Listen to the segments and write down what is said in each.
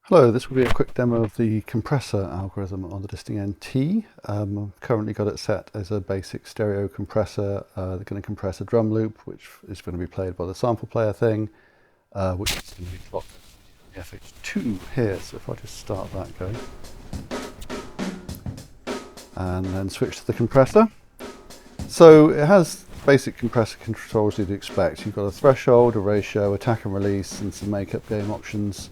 Hello, this will be a quick demo of the compressor algorithm on the disting NT. I've currently got it set as a basic stereo compressor. They're going to compress a drum loop, which is going to be played by the sample player thing, which is going to be plotted on the FH2 here. So if I just start that going, and then switch to the compressor. So it has basic compressor controls you'd expect. You've got a threshold, a ratio, attack and release, and some makeup game options.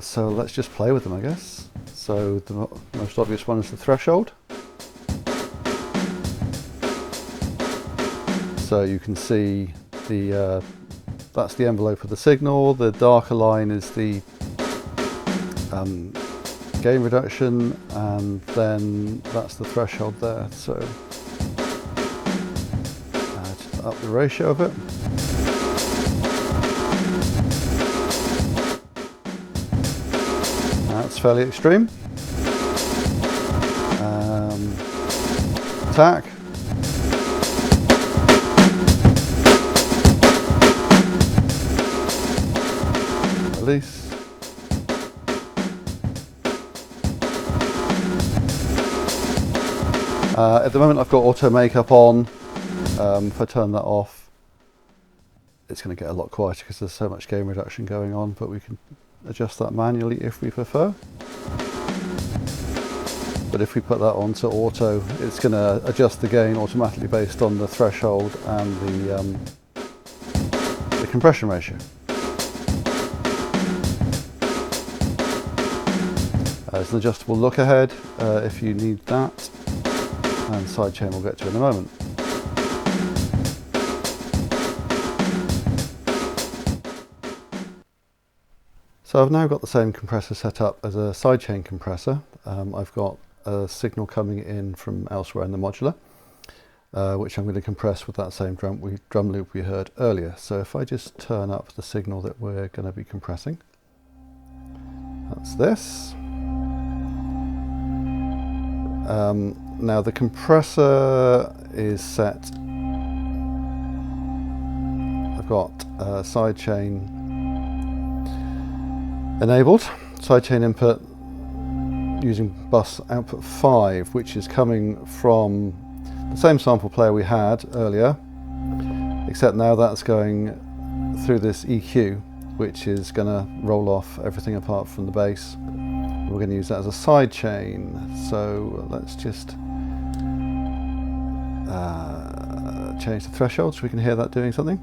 So let's just play with them, I guess. So the most obvious one is the threshold. So you can see the that's the envelope of the signal. The darker line is the gain reduction, and then that's the threshold there. So just up the ratio of it. That's fairly extreme. Attack. Release. At the moment I've got auto makeup on. If I turn that off, it's going to get a lot quieter because there's so much gain reduction going on, but we can adjust that manually if we prefer. But if we put that onto auto, it's going to adjust the gain automatically based on the threshold and the compression ratio. There's an adjustable look ahead if you need that, and sidechain we'll get to in a moment. So I've now got the same compressor set up as a sidechain compressor. I've got a signal coming in from elsewhere in the modular, which I'm going to compress with that same drum loop we heard earlier. So if I just turn up the signal that we're going to be compressing, that's this. Now the compressor is set. I've got sidechain enabled, sidechain input using bus output 5, which is coming from the same sample player we had earlier, except now that's going through this EQ, which is going to roll off everything apart from the bass. We're going to use that as a sidechain. So let's just change the threshold so we can hear that doing something.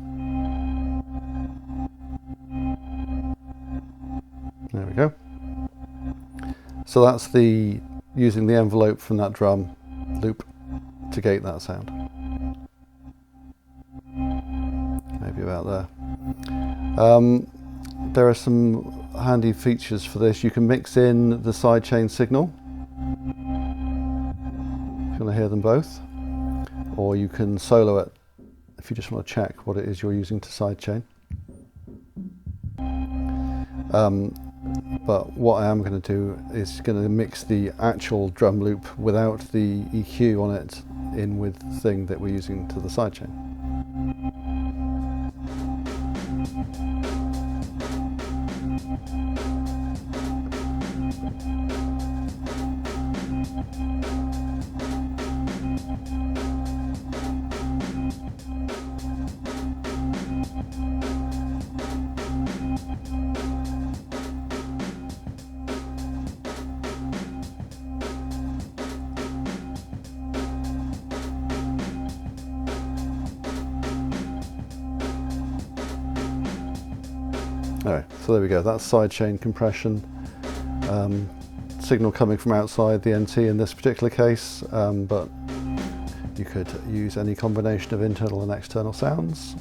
There we go. So that's using the envelope from that drum loop to gate that sound. Maybe about there. There are some handy features for this. You can mix in the sidechain signal if you want to hear them both, or you can solo it if you just want to check what it is you're using to sidechain. But what I am going to do is going to mix the actual drum loop without the EQ on it in with the thing that we're using to the sidechain. Alright, so there we go, that's sidechain compression. Signal coming from outside the NT in this particular case, but you could use any combination of internal and external sounds.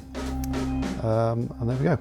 And there we go.